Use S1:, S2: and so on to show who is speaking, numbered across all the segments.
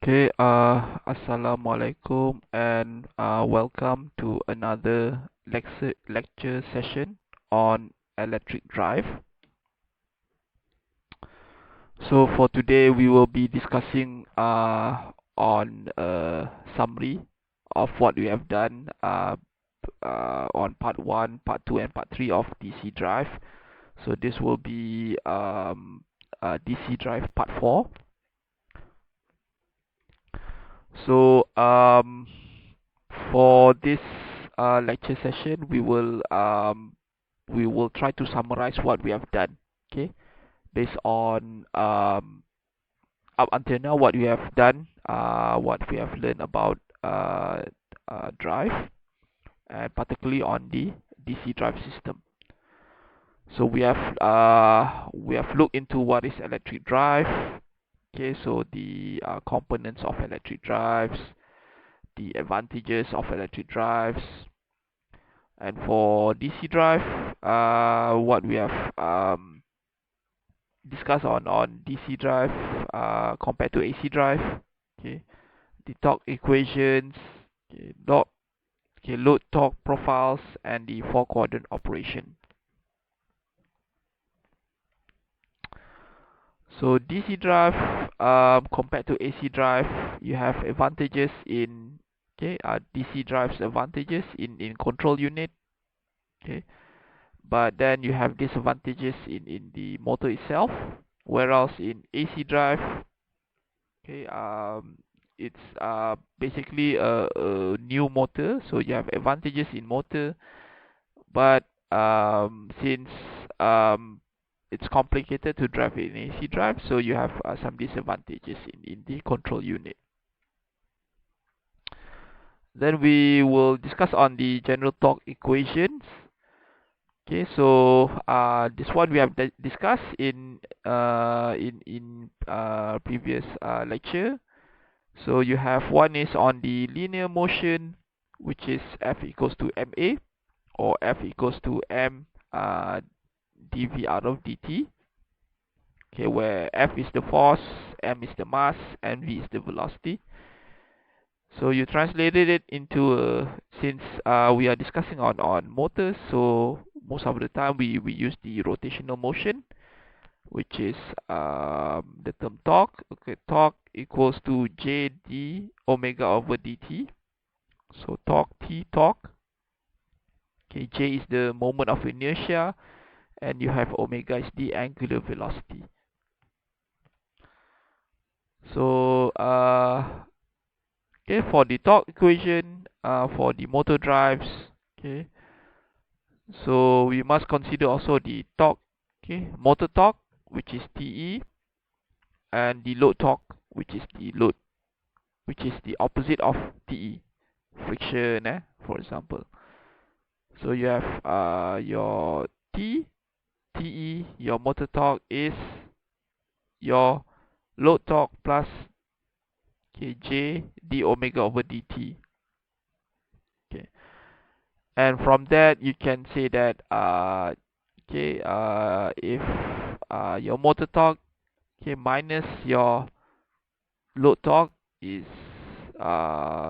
S1: Okay, Assalamualaikum and welcome to another lecture session on electric drive. So for today we will be discussing on a summary of what we have done on part 1, part 2 and part 3 of DC drive. So this will be DC drive part 4. So for this lecture session, we will try to summarize what we have done. Okay, based on up until now what we have done, what we have learned about drive, and particularly on the DC drive system. So we have looked into what is electric drive. Okay, so the components of electric drives, the advantages of electric drives, and for DC drive, what we have discussed on DC drive compared to AC drive. Okay, the torque equations, okay, load torque profiles, and the four quadrant operation. So DC drive compared to AC drive, you have advantages in DC drive's advantages in control unit. Okay, but then you have disadvantages in the motor itself, whereas in AC drive, okay, it's basically a new motor, so you have advantages in motor, but since it's complicated to drive in AC drive, so you have some disadvantages in the control unit. Then we will discuss on the general torque equations. Okay, so this one we have discussed in previous lecture. So you have one is on the linear motion, which is F equals to ma, or F equals to m dv out of dt. Okay, where F is the force, m is the mass, and v is the velocity. So you translated it into since we are discussing on motors, so most of the time we use the rotational motion, which is the term torque. Okay, torque equals to j d omega over dt. So torque. Okay, j is the moment of inertia, and you have omega is the angular velocity. So okay, for the torque equation for the motor drives, okay, so we must consider also the torque, okay, motor torque, which is Te, and the load torque, which is the opposite of Te, friction, for example. So you have your Te, your motor torque is your load torque plus J d omega over dt. Okay, and from that you can say that if your motor torque minus your load torque is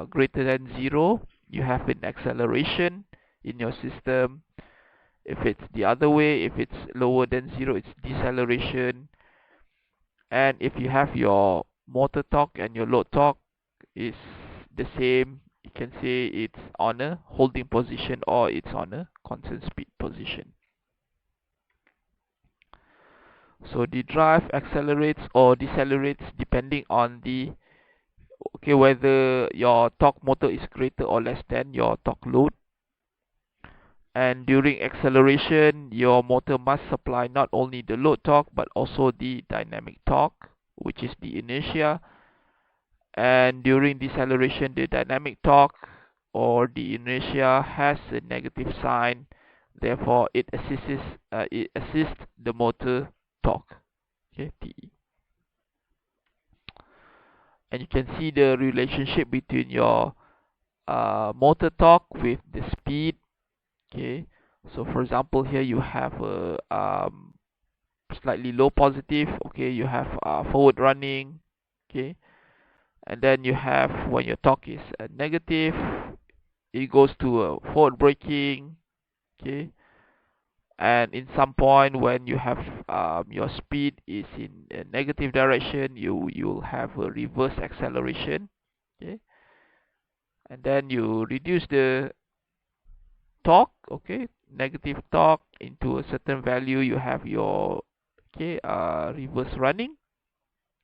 S1: greater than 0, you have an acceleration in your system. If it's the other way, if it's lower than 0, it's deceleration. And if you have your motor torque and your load torque is the same, you can say it's on a holding position or it's on a constant speed position. So the drive accelerates or decelerates depending on the whether your torque motor is greater or less than your torque load. And during acceleration, your motor must supply not only the load torque but also the dynamic torque, which is the inertia. And during deceleration, the dynamic torque or the inertia has a negative sign, therefore it assists the motor torque, okay, Te. And you can see the relationship between your motor torque with the speed. Okay, so for example here you have a slightly low positive. Okay, you have forward running. Okay, And then you have, when your torque is negative, it goes to forward braking. Okay, and in some point when you have your speed is in a negative direction, you'll have a reverse acceleration. Okay, and then you reduce the torque, okay, negative torque into a certain value, you have your reverse running.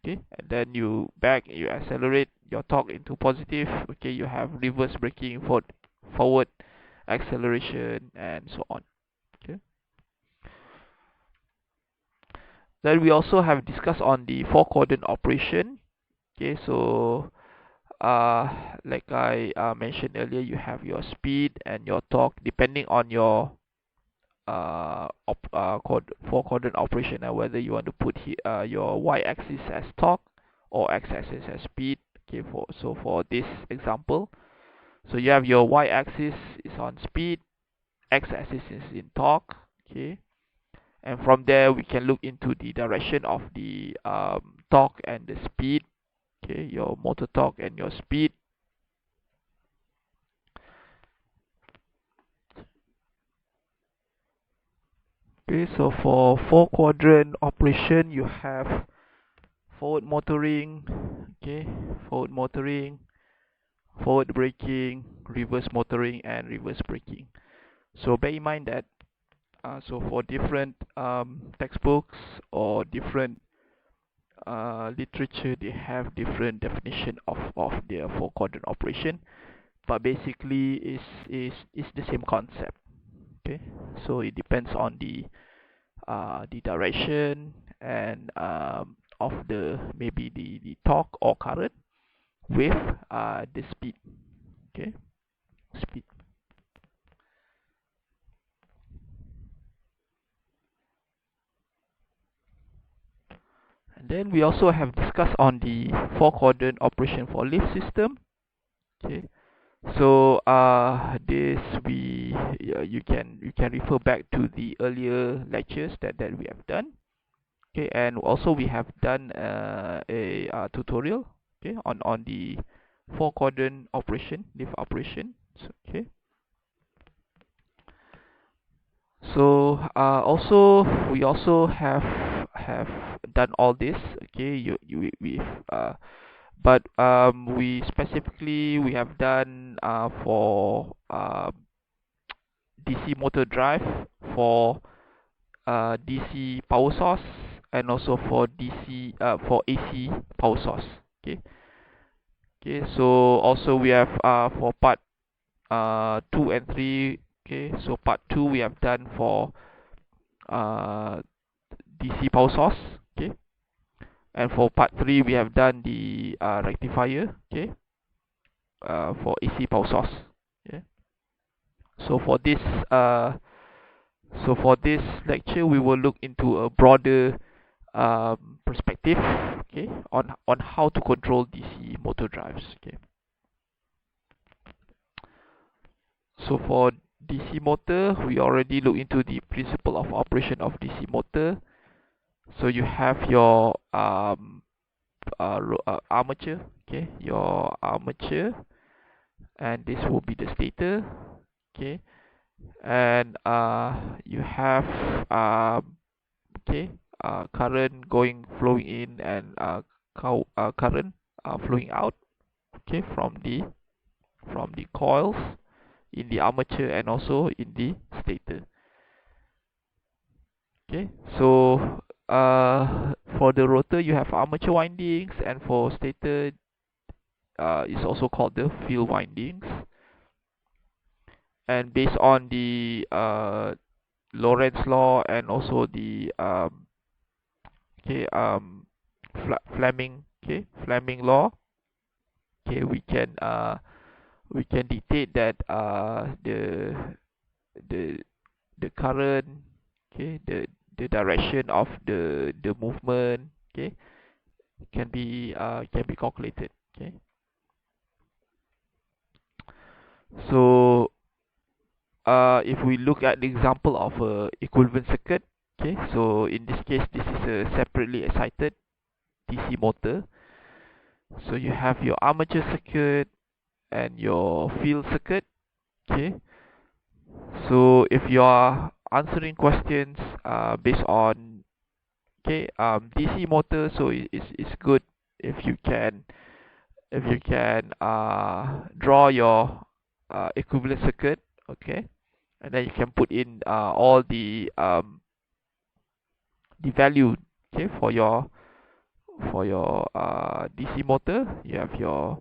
S1: Okay, and then you accelerate your torque into positive. Okay, you have reverse braking, forward acceleration, and so on. Okay, then we also have discussed on the four quadrant operation. Okay, so like I mentioned earlier, you have your speed and your torque depending on your four quadrant operation, whether you want to put your y-axis as torque or x-axis as speed. Okay, for this example, so you have your y-axis is on speed, x-axis is in torque. Okay, and from there we can look into the direction of the torque and the speed. Okay, your motor torque and your speed. Okay, so for four quadrant operation, you have forward motoring. Okay, forward motoring, forward braking, reverse motoring, and reverse braking. So bear in mind that so for different textbooks or different literature, they have different definition of their four quadrant operation, but basically is the same concept. Okay, so it depends on the direction and of the maybe the torque or current with the speed. Okay, speed. And then we also have discussed on the four quadrant operation for lift system. Okay, so this you can refer back to the earlier lectures that we have done. Okay, and also we have done a tutorial, okay, on the four quadrant operation, lift operation. So, okay, so also we also have done all this. Okay, we've but we specifically we have done for DC motor drive, for DC power source, and also for for AC power source. Okay, okay, so also we have for part 2 and 3. Okay, so part 2 we have done for uh, DC power source. Okay, and for part 3 we have done the rectifier. Okay, for AC power source. Okay, so for this lecture we will look into a broader perspective, okay, on how to control DC motor drives. Okay, so for DC motor, we already look into the principle of operation of DC motor. So you have your armature. Okay, your armature, and this will be the stator. Okay, and you have okay, current flowing in, and current flowing out. Okay, from the coils in the armature and also in the stator. Okay, so for the rotor you have armature windings, and for stator it's also called the field windings. And based on the Lorentz law and also the okay Fleming law, okay, we can dictate that the the current, okay, the direction of the movement, okay, can be calculated. Okay, so if we look at the example of a equivalent circuit, okay, so in this case this is a separately excited DC motor. So you have your armature circuit and your field circuit. Okay, so if you are answering questions based on DC motor, so it's good if you can draw your equivalent circuit. Okay, and then you can put in all the value, okay, for your DC motor. You have your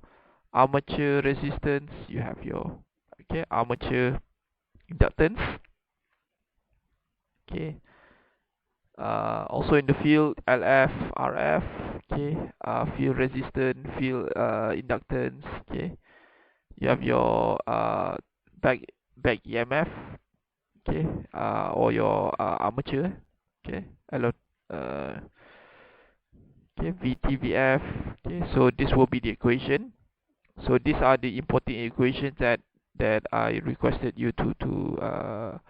S1: armature resistance, you have your armature inductance. Okay, also in the field, LF, RF. Okay, field resistance, field inductance. Okay, you have your back EMF. Okay, or your armature. Okay, uh, okay, VTVF. Okay, so this will be the equation. So these are the important equations that I requested you to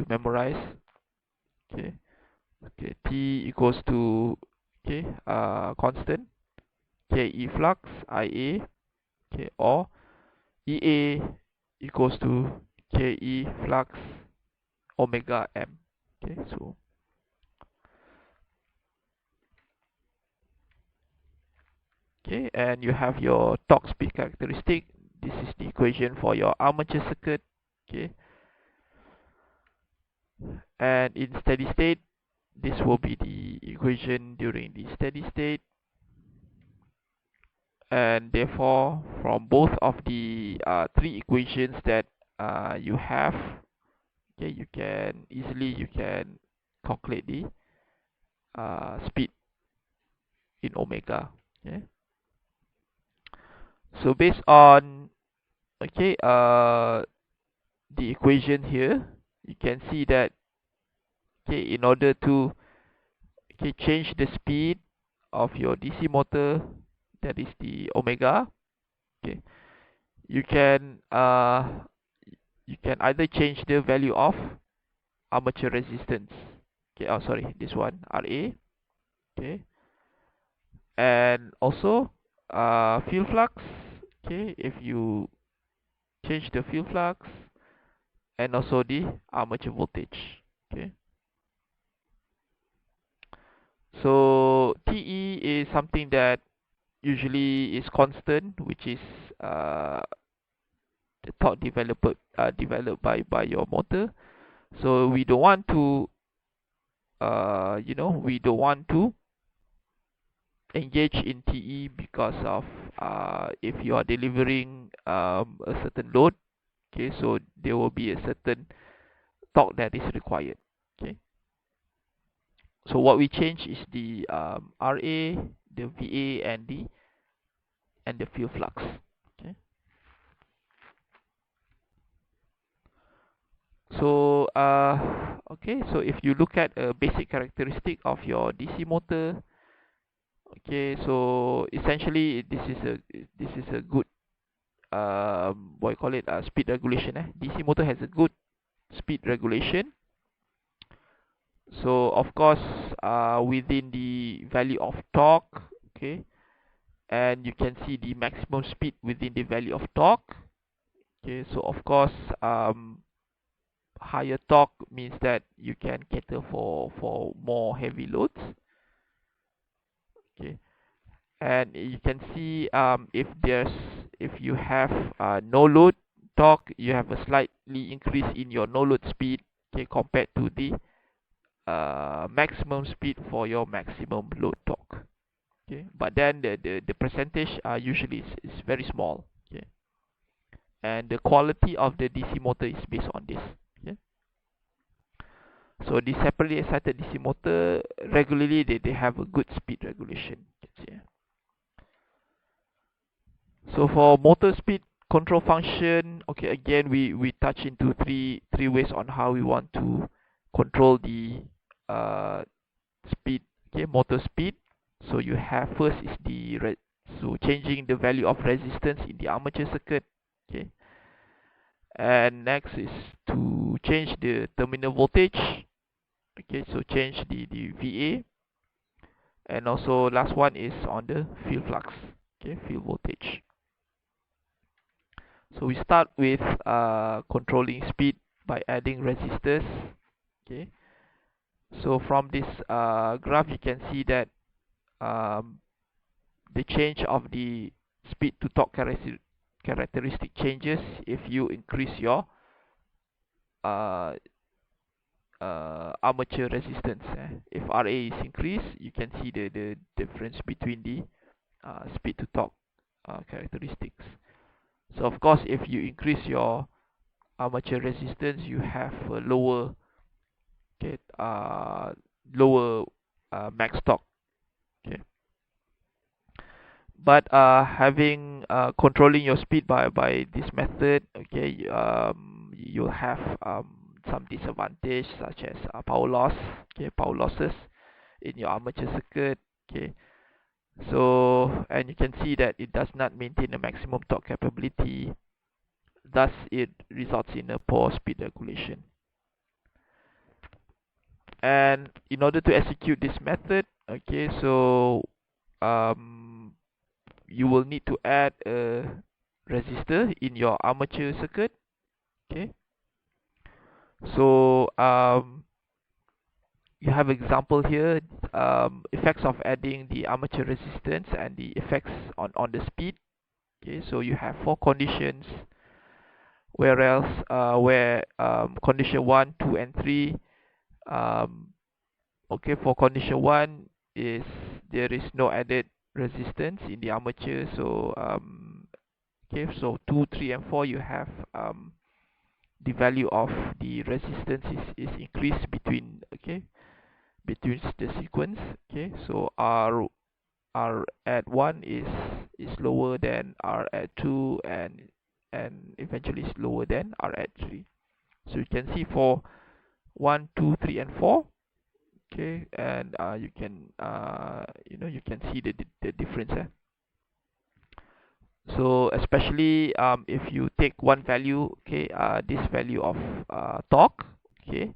S1: memorize. Okay, okay, T equals to constant, KE flux IA, okay, or EA equals to KE flux omega m. Okay, so okay, and you have your torque speed characteristic. This is the equation for your armature circuit. Okay, and in steady state, this will be the equation during the steady state. And therefore, from both of the three equations that you have, okay, you can calculate the speed in omega. Okay, so based on the equation here, you can see that in order to change the speed of your DC motor, that is the omega. Okay, you can either change the value of armature resistance. Okay, oh sorry, this one RA. Okay, and also field flux. Okay, if you change the field flux, and also the armature voltage. Okay, so TE is something that usually is constant, which is the torque developed by your motor. So we don't want to engage in TE because of if you are delivering a certain load. Okay, so there will be a certain torque that is required. Okay, so what we change is the RA, the VA, and the field flux. Okay, so so if you look at a basic characteristic of your DC motor, okay, so essentially this is a good what you call it, speed regulation. DC motor has a good speed regulation. So of course within the value of torque. Okay, and you can see the maximum speed within the value of torque. Okay, so of course higher torque means that you can cater for more heavy loads. Okay, and you can see if you have no load torque, you have a slightly increase in your no load speed, okay, compared to the maximum speed for your maximum load torque. Okay, but then the percentage usually is very small. Okay, and the quality of the DC motor is based on this. Okay, so the separately excited DC motor regularly they have a good speed regulation. Okay. So for motor speed control function, okay, again we touch into three ways on how we want to control the speed, okay, motor speed. So you have first is so changing the value of resistance in the armature circuit. Okay, and next is to change the terminal voltage. Okay, so change the VA, and also last one is on the field flux. okay, field voltage. So we start with controlling speed by adding resistors. Okay, so from this graph you can see that um, the change of the speed to torque characteristic changes if you increase your uh, armature resistance. If RA is increased, you can see the difference between the speed to torque characteristics. So of course, if you increase your armature resistance, you have a lower, okay, lower max torque. Okay, but having controlling your speed by this method, okay, you'll have some disadvantage such as power loss, okay, power losses in your armature circuit. Okay, so and you can see that it does not maintain the maximum torque capability, thus it results in a poor speed regulation. And in order to execute this method, okay, so you will need to add a resistor in your armature circuit. Okay, so you have example here, effects of adding the armature resistance and the effects on the speed. Okay, so you have 4 conditions, whereas where condition 1, 2 and 3, okay, for condition 1 is there is no added resistance in the armature. So okay, so 2, 3 and 4 you have the value of the resistance is increased between, okay, between the sequence. Okay, so R at 1 is lower than R at 2, and eventually is lower than R at 3. So you can see for 1, 2, 3 and 4, okay, and you can you can see the difference. So especially if you take one value, okay, this value of torque, okay,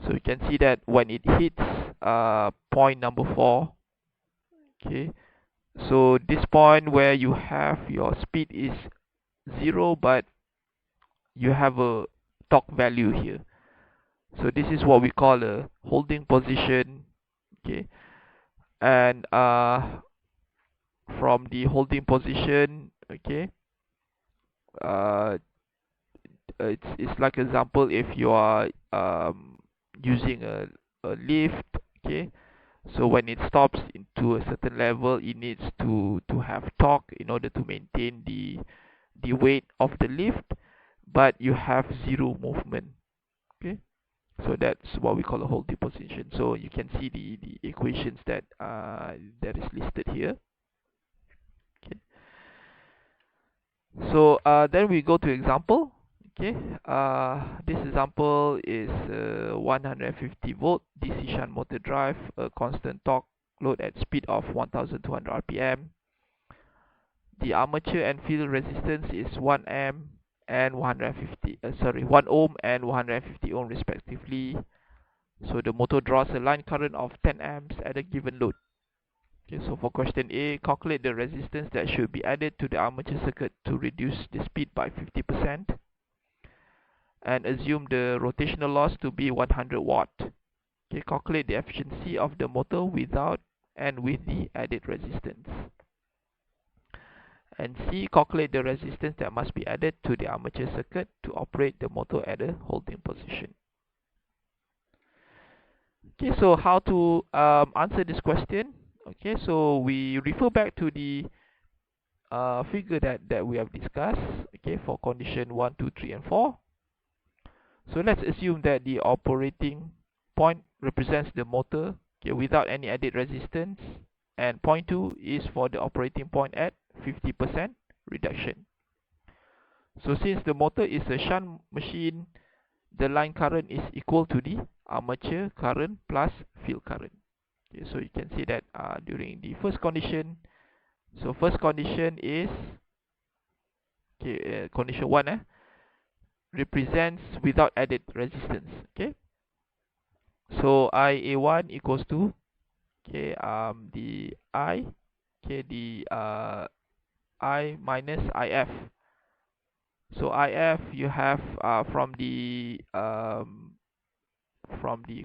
S1: so you can see that when it hits point number 4, okay, so this point where you have your speed is 0 but you have a torque value here, so this is what we call a holding position. Okay, and from the holding position, okay, uh, it's like example if you are using a lift. Okay, so when it stops into a certain level, it needs to have torque in order to maintain the weight of the lift, but you have 0 movement. Okay, so that's what we call a holding position. So you can see the equations that that is listed here. Okay, so then we go to example. Okay, this example is 150 volt DC shunt motor drive, a constant torque load at speed of 1200 rpm. The armature and field resistance is 1 ohm and 1 ohm and 150 ohm respectively. So the motor draws a line current of 10 amps at a given load. Okay, so for question A, calculate the resistance that should be added to the armature circuit to reduce the speed by 50%, and assume the rotational loss to be 100 watt. Okay, calculate the efficiency of the motor without and with the added resistance. And C, calculate the resistance that must be added to the armature circuit to operate the motor at a holding position. Okay, so how to answer this question? Okay, so we refer back to the figure that we have discussed, okay, for condition 1, 2, 3 and 4. So let's assume that the operating point represents the motor, okay, without any added resistance, and point 2 is for the operating point at 50% reduction. So since the motor is a shunt machine, the line current is equal to the armature current plus field current. Okay, so you can see that during the first condition, so first condition is, okay, condition 1 represents without added resistance. Okay, so IA1 equals to, okay, the I, okay, the I minus IF. So IF you have from the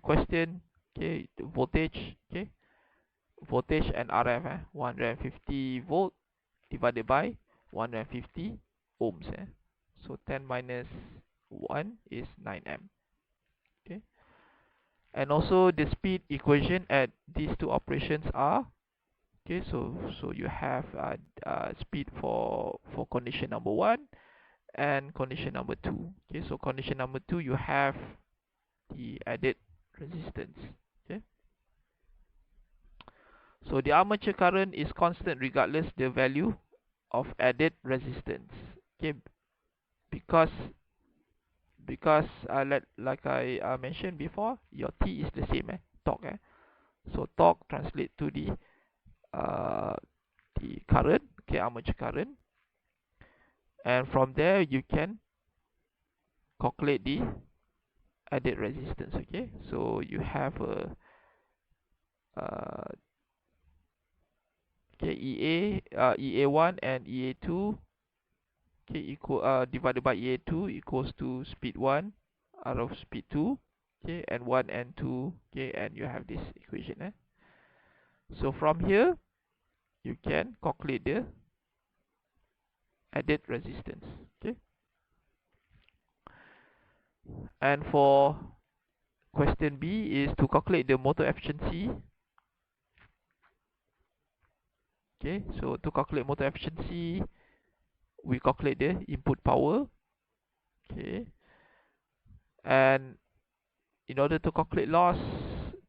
S1: question, okay, the voltage, okay, voltage and RF, 150 volt divided by 150 ohms, so 10 minus 1 is 9 amp, okay. And also the speed equation at these two operations are, okay, so you have speed for condition number 1 and condition number 2. Okay, so condition number 2 you have the added resistance, okay. So the armature current is constant regardless the value of added resistance, okay, because like I mentioned before, your T is the same, torque, so torque translate to the current, okay, armature current, and from there you can calculate the added resistance, okay. So you have a okay, EA1 and EA2, okay, equal divided by EA2 equals to speed 1 out of speed 2, okay, and 1 and 2, okay, and you have this equation, so from here you can calculate the added resistance, okay. And for question B is to calculate the motor efficiency, okay. So to calculate motor efficiency, we calculate the input power, okay, and in order to calculate loss,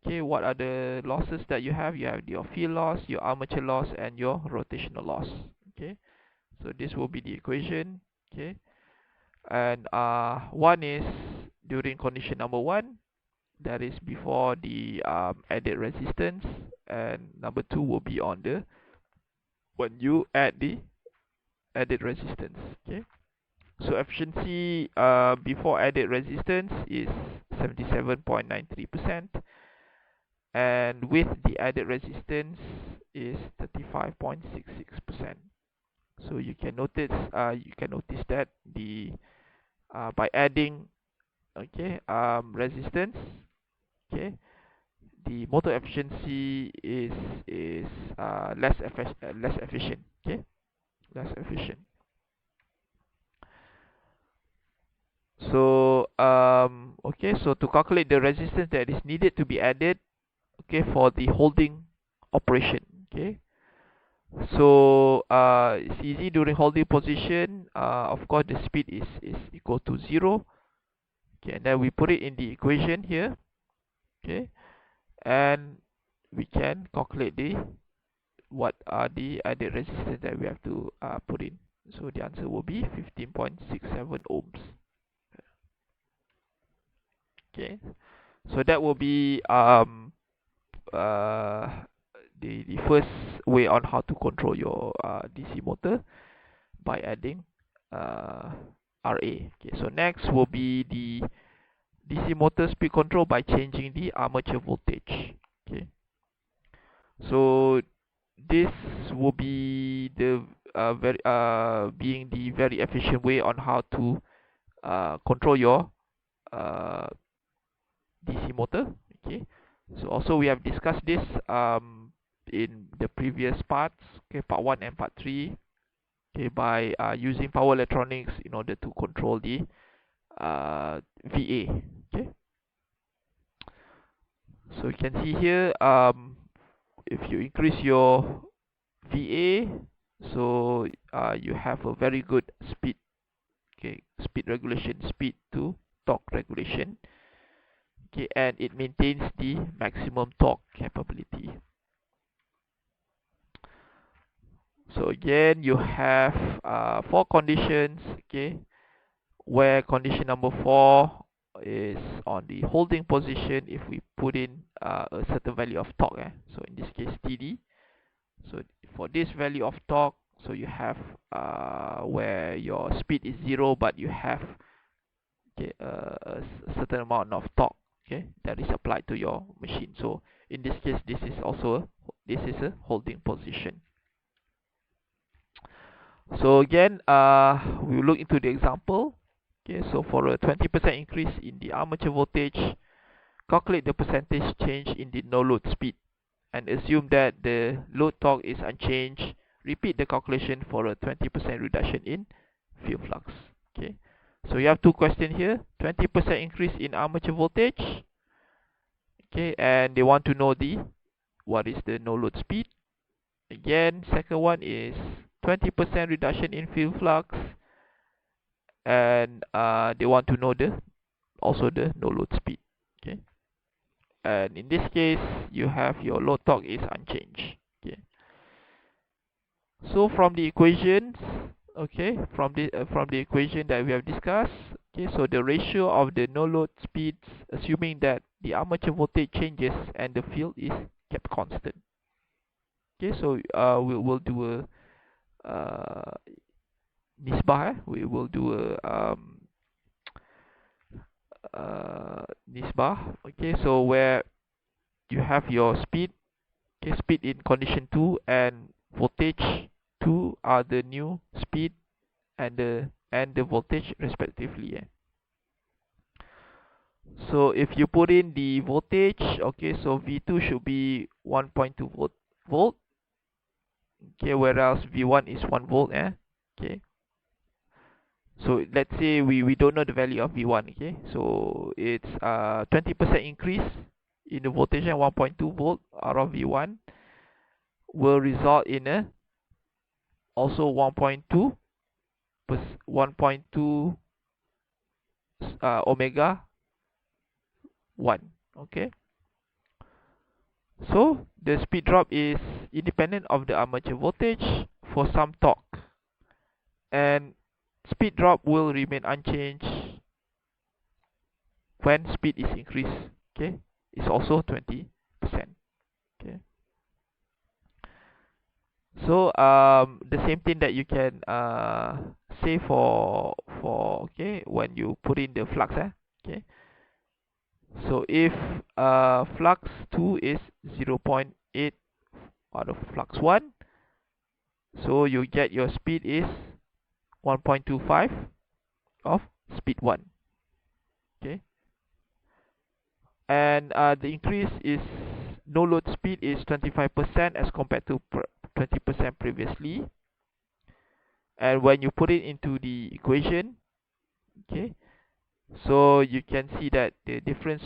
S1: okay, what are the losses that you have? You have your field loss, your armature loss, and your rotational loss, okay. So this will be the equation, okay. And one is during condition number 1, that is before the added resistance, and number 2 will be on the when you add the added resistance, okay. So efficiency before added resistance is 77.93%, and with the added resistance is 35.66%. So you can notice that the by adding, okay, resistance, okay, the motor efficiency is less efficient, okay, less efficient. So okay, so to calculate the resistance that is needed to be added, okay, for the holding operation, okay. So it's easy during holding position. Of course the speed is equal to 0, okay, and then we put it in the equation here, okay, and we can calculate the what are the added resistance that we have to put in. So the answer will be 15.67 ohms, okay. So that will be the first way on how to control your DC motor by adding RA. Okay, so next will be the DC motor speed control by changing the armature voltage. Okay, so this will be the being the very efficient way on how to control your DC motor. Okay, so also we have discussed this in the previous parts, okay, part 1 and part 3, okay, by using power electronics in order to control the VA, okay. So you can see here, if you increase your VA, so you have a very good speed, okay, speed regulation, speed to torque regulation, okay, and it maintains the maximum torque capability. So again, you have 4 conditions, okay, where condition number 4 is on the holding position. If we put in a certain value of torque, so in this case TD, so for this value of torque, so you have where your speed is 0, but you have, okay, a certain amount of torque, okay, that is applied to your machine. So in this case, this is a holding position. So again, we will look into the example. Okay, so for a 20% increase in the armature voltage, calculate the percentage change in the no load speed and assume that the load torque is unchanged. Repeat the calculation for a 20% reduction in field flux. Okay, so you have two questions here: 20% increase in armature voltage. Okay, and they want to know the what is the no load speed. Again, second one is 20% reduction in field flux, and they want to know the also the no load speed. Okay, and in this case you have your load torque is unchanged. Okay, so from the equations, okay, from the equation that we have discussed, okay, so the ratio of the no load speeds, assuming that the armature voltage changes and the field is kept constant. Okay, so we'll do a nisbah. We will do a nisbah. Okay, so where you have your speed, okay, speed in condition 2 and voltage 2 are the new speed and the voltage respectively. So if you put in the voltage, okay, so V2 should be 1.2 volt, okay, whereas V1 is 1 volt. Okay, so let's say we don't know the value of V1. Okay, so it's 20% increase in the voltage and 1.2 volt out of V1 will result in a also 1.2 omega 1. Okay, so the speed drop is independent of the armature voltage for some torque, and speed drop will remain unchanged when speed is increased. Okay, it's also 20%. Okay, so the same thing that you can say for okay, when you put in the flux. Okay, so if flux 2 is 0.8 out of flux 1, so you get your speed is 1.25 of speed 1. Okay, and the increase is no load speed is 25% as compared to 20% previously. And when you put it into the equation, okay, so you can see that the difference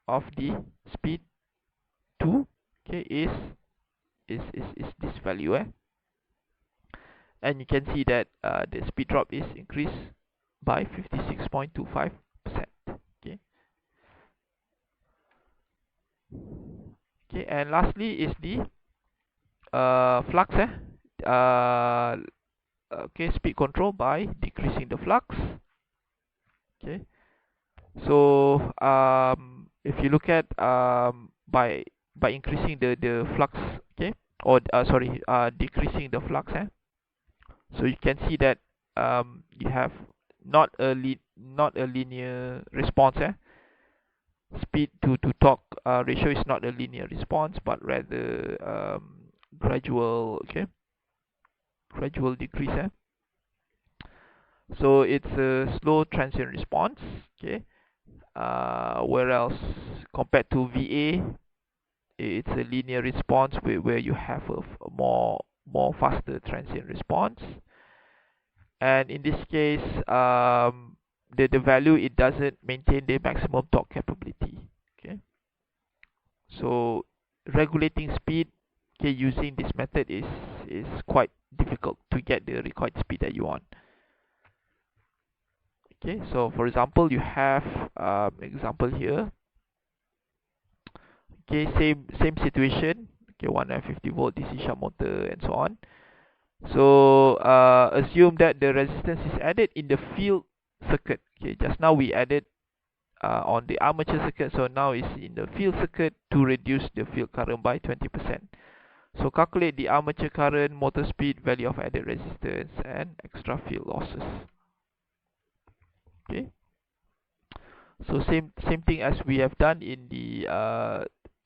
S1: of the speed 2, okay, is this value. And you can see that the speed drop is increased by 56.25%. Okay, okay, and lastly is the flux. Okay, speed control by decreasing the flux. Okay, so if you look at by increasing the flux, okay, or sorry, decreasing the flux, so you can see that you have not a linear response. Speed to torque ratio is not a linear response, but rather gradual. Okay, gradual decrease. So it's a slow transient response. Okay, whereas compared to VA, it's a linear response where you have a more faster transient response. And in this case, the value, it doesn't maintain the maximum torque capability. Okay, so regulating speed, okay, using this method is quite difficult to get the required speed that you want. Okay, so for example, you have example here. Okay, same situation. Okay, 150 volt DC shunt motor and so on. So assume that the resistance is added in the field circuit. Okay, just now we added on the armature circuit, so now it's in the field circuit to reduce the field current by 20%. So calculate the armature current, motor speed, value of added resistance, and extra field losses. Okay, so same thing as we have done in the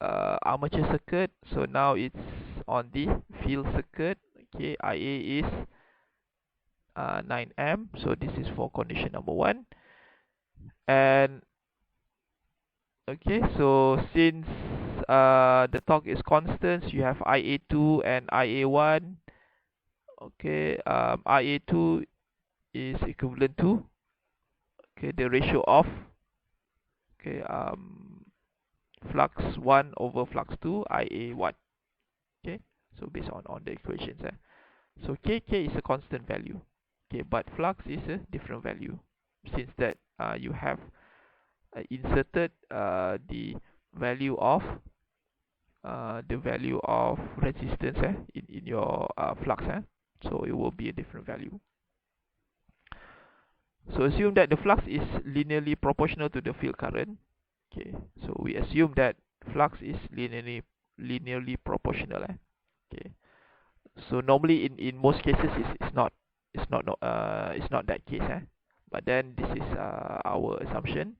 S1: armature circuit. So now it's on the field circuit. Okay, IA is 9 amp. So this is for condition number 1. And okay, so since the torque is constant, you have IA2 and IA1. Okay, IA2 is equivalent to, okay, the ratio of, okay, flux 1 over flux 2 IA1. Okay, so based on the equations, so K is a constant value, okay, but flux is a different value, since that you have inserted the value of resistance in your flux, so it will be a different value. So assume that the flux is linearly proportional to the field current. Okay, so we assume that flux is linearly proportional. Okay, so normally in most cases it's not that case. But then this is our assumption.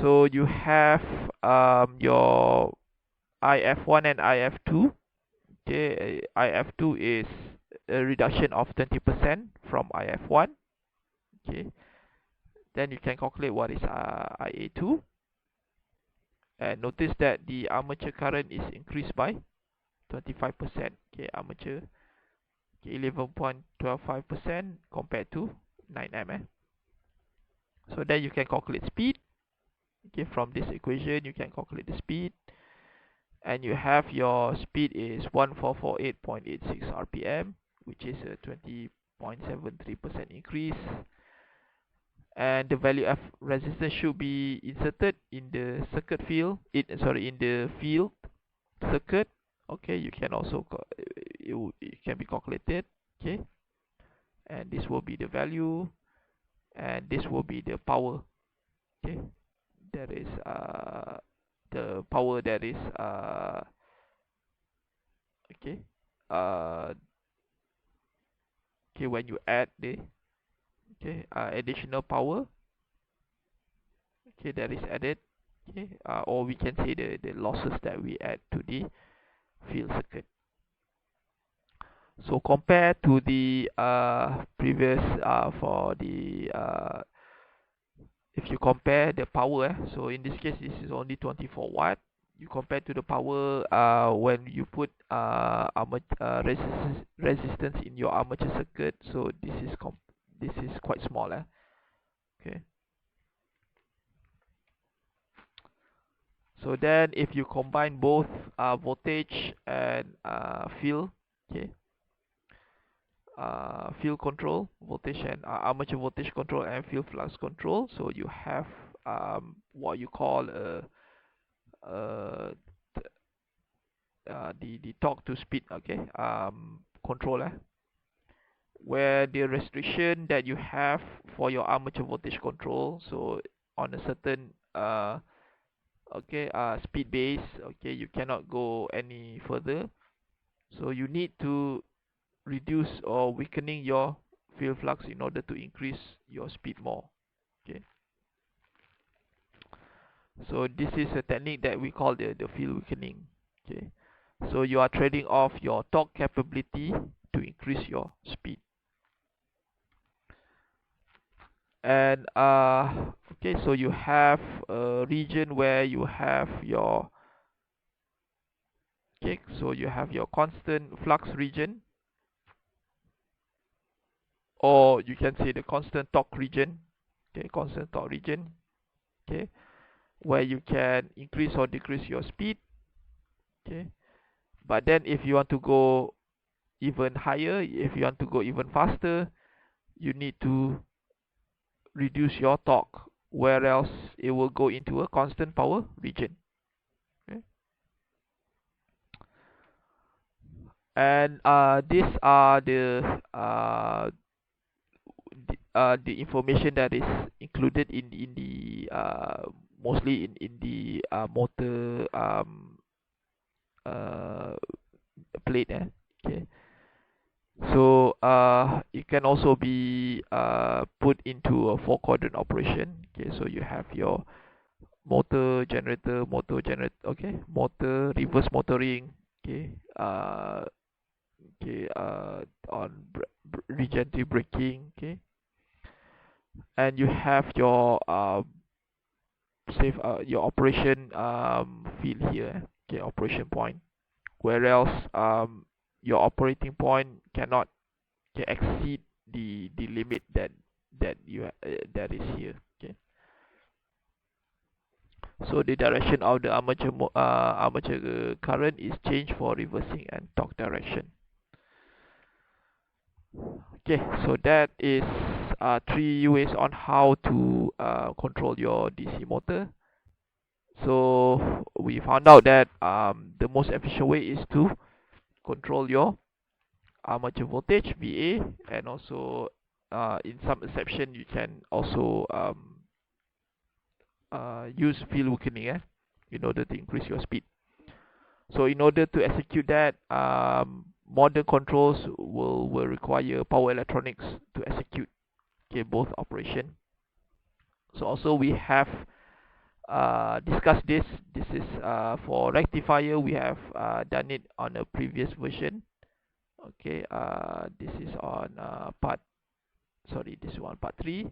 S1: So you have your IF1 and IF2. Okay, IF2 is a reduction of 20% from IF1. Okay, then you can calculate what is IA2, and notice that the armature current is increased by 25%. Okay, armature, okay, 11.125% compared to 9 amp. So then you can calculate speed. Okay, from this equation you can calculate the speed, and you have your speed is 1448.86 rpm, which is a 20.73% increase. And the value of resistance should be inserted in the circuit field, in the field circuit. Okay, you can also it can be calculated. Okay, and this will be the value, and this will be the power. Okay, that is the power that is okay okay, when you add the additional power, okay, that is added, okay, or we can say the losses that we add to the field circuit. So compared to the previous for the if you compare the power, so in this case this is only 24 watt. You compare to the power when you put resistance in your armature circuit, so this is quite small. Okay, so then if you combine both voltage and field, okay, field control, voltage and armature voltage control and field flux control, so you have what you call the torque to speed, okay, controller, where the restriction that you have for your armature voltage control, so on a certain speed base, okay, you cannot go any further, so you need to reduce or weakening your field flux in order to increase your speed more. Okay, so this is a technique that we call the field weakening. Okay, so you are trading off your torque capability to increase your speed. And okay, so you have a region where you have your, okay, so you have your constant flux region, or you can say the constant torque region. Okay, constant torque region, okay, where you can increase or decrease your speed. Okay, but then if you want to go even higher, if you want to go even faster, you need to reduce your torque, where else it will go into a constant power region. Okay, and these are the information that is included in the mostly in the motor plate. Okay, so it can also be put into a 4-quadrant operation. Okay, so you have your motor generator, okay, motor, reverse motoring, okay, on regenerative braking. Okay, and you have your save your operation field here. Okay, operation point, where else your operating point cannot exceed the limit that is here. Okay, so the direction of the armature current is changed for reversing and torque direction. Okay, so that is three ways on how to control your DC motor. So we found out that the most efficient way is to control your armature voltage VA, and also in some exception you can also use field weakening in order to increase your speed. So in order to execute that, modern controls will require power electronics to execute both operation. So also we have discussed this. This is for rectifier. We have done it on a previous version. Okay, this is on this is on part 3,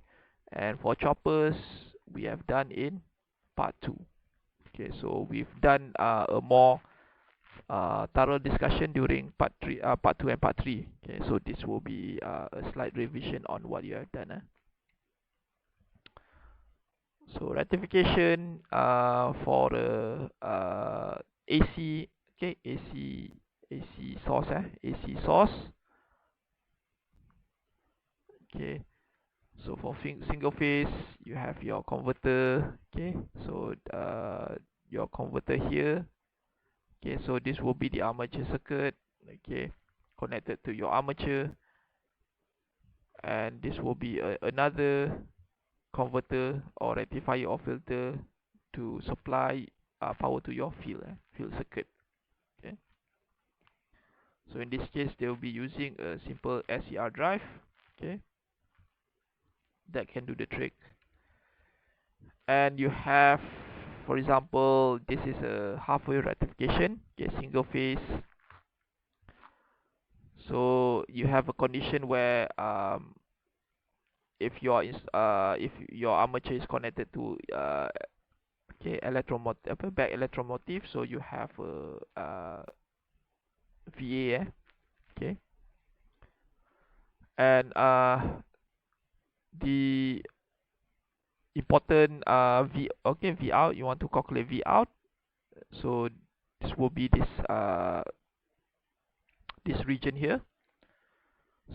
S1: and for choppers we have done in part 2. Okay, so we've done a more thorough discussion during part 2 and part 3. Okay, so this will be a slight revision on what you have done. So rectification for the AC, okay, AC source, AC source. Okay, so for single phase you have your converter. Okay, so your converter here. Okay, so this will be the armature circuit. Okay, connected to your armature, and this will be another converter or rectifier or filter to supply power to your field circuit. Okay, so in this case they will be using a simple SCR drive. Okay, that can do the trick. And you have, for example, this is a half-wave rectification. Okay, single phase. So you have a condition where if your armature is connected to back electromotive, so you have a VA. Okay, and the important V out, you want to calculate V out. So this will be this region here.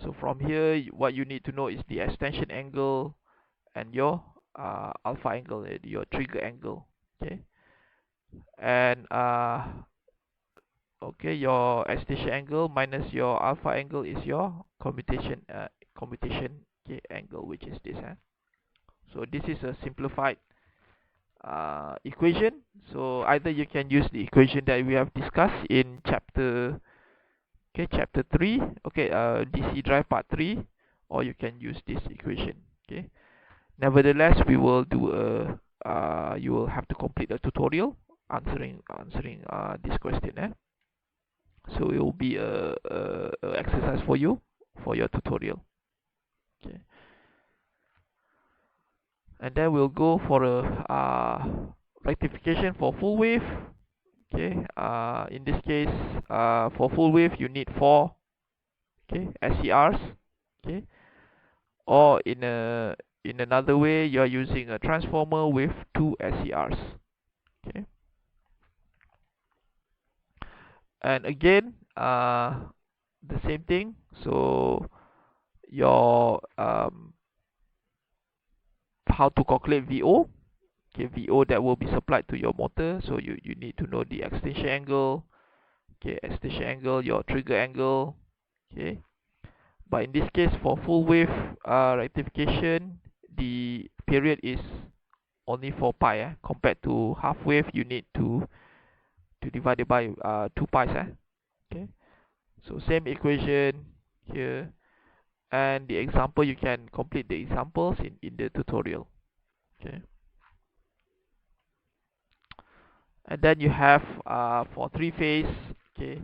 S1: So from here what you need to know is the extension angle and your alpha angle, your trigger angle. Okay, and okay, your extension angle minus your alpha angle is your commutation angle, which is this. So this is a simplified equation. So either you can use the equation that we have discussed in chapter 3, okay, DC drive part 3, or you can use this equation. Okay, nevertheless we will do you will have to complete a tutorial answering this question. So it will be a exercise for you for your tutorial. Okay, and then we'll go for a rectification for full wave. Okay, in this case for full wave you need 4 SCRs. Okay, or in another way you are using a transformer with 2 SCRs. Okay, and again the same thing. So your how to calculate VO. Okay, VO that will be supplied to your motor. So you need to know the extension angle. Okay, extension angle, your trigger angle. Okay, but in this case for full wave rectification, the period is only 4 pi compared to half wave you need to divide it by 2 pi. Okay, so same equation here, and the example you can complete the examples in the tutorial. Okay, and then you have for 3 phase. Okay,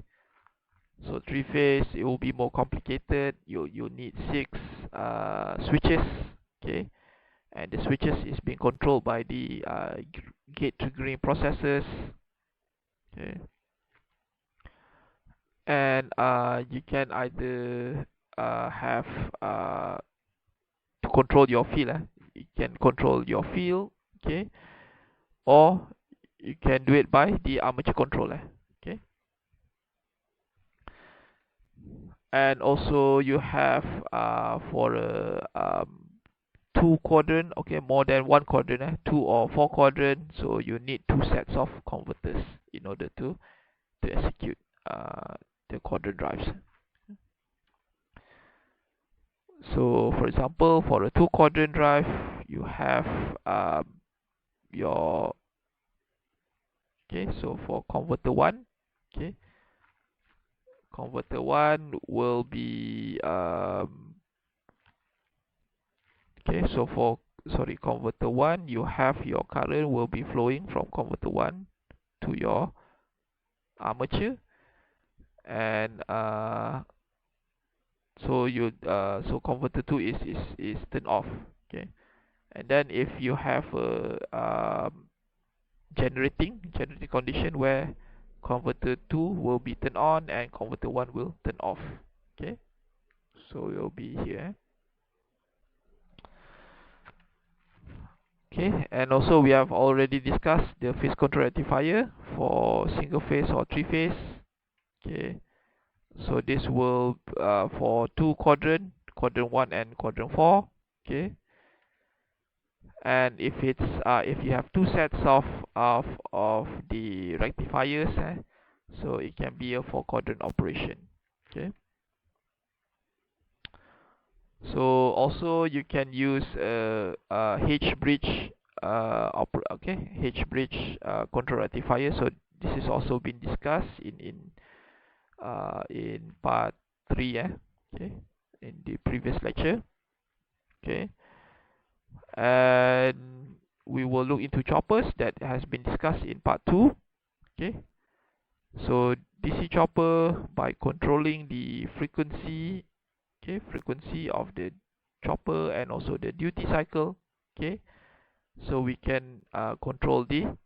S1: So three phase, it will be more complicated. You need six switches, okay, and the switches is being controlled by the gate triggering processors, okay, and you can either have to control your field. You can control your field, okay, or you can do it by the armature controller, okay. And also you have for a two quadrant, okay, more than one quadrant, two or four quadrant, so you need two sets of converters in order to execute the quadrant drives. So for example, for a two quadrant drive, you have your, okay, so for converter 1, okay, converter 1 will be okay, so for converter 1, you have your current will be flowing from converter 1 to your armature, and so converter 2 is turned off, okay. And then if you have a generating condition where converter 2 will be turned on and converter 1 will turn off, okay, so it will be here, okay. And also we have already discussed the phase control rectifier for single phase or three phase, okay. So this will for two quadrant 1 and quadrant 4, okay. And if it's if you have two sets of the rectifiers, so it can be a four quadrant operation, okay. So also you can use H bridge H bridge control rectifier. So this is also been discussed in part 3, okay, in the previous lecture, okay. And we will look into choppers that has been discussed in part 2, okay. So DC chopper, by controlling the frequency, okay, frequency of the chopper and also the duty cycle, okay, so we can control the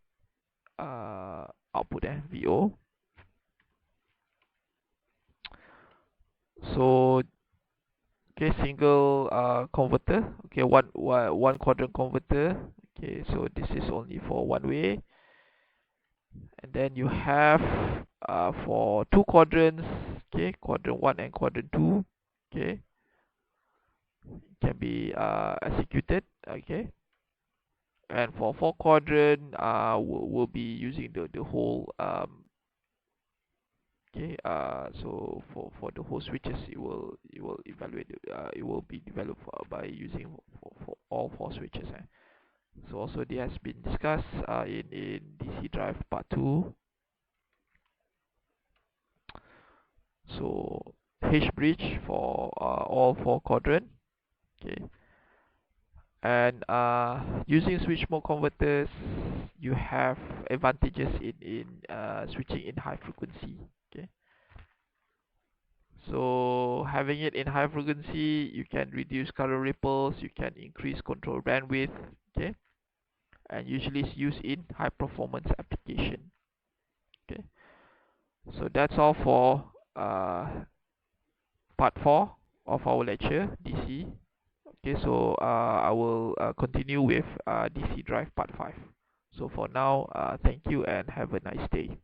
S1: output, VO. So okay, single converter, okay, one quadrant converter, okay, so this is only for one way. And then you have for two quadrants, okay, quadrant 1 and quadrant 2, okay, can be executed, okay. And for four quadrant, we'll be using the whole okay, so for the whole switches, it will evaluate it will be developed by using for all four switches, so also this has been discussed in DC drive part 2. So H bridge for all four quadrant, okay. And using switch mode converters, you have advantages in switching in high frequency, okay. So having it in high frequency, you can reduce color ripples, you can increase control bandwidth, okay, and usually it's used in high performance application, okay. So that's all for part 4 of our lecture, DC. Okay, so I will continue with DC drive part 5. So for now, thank you and have a nice day.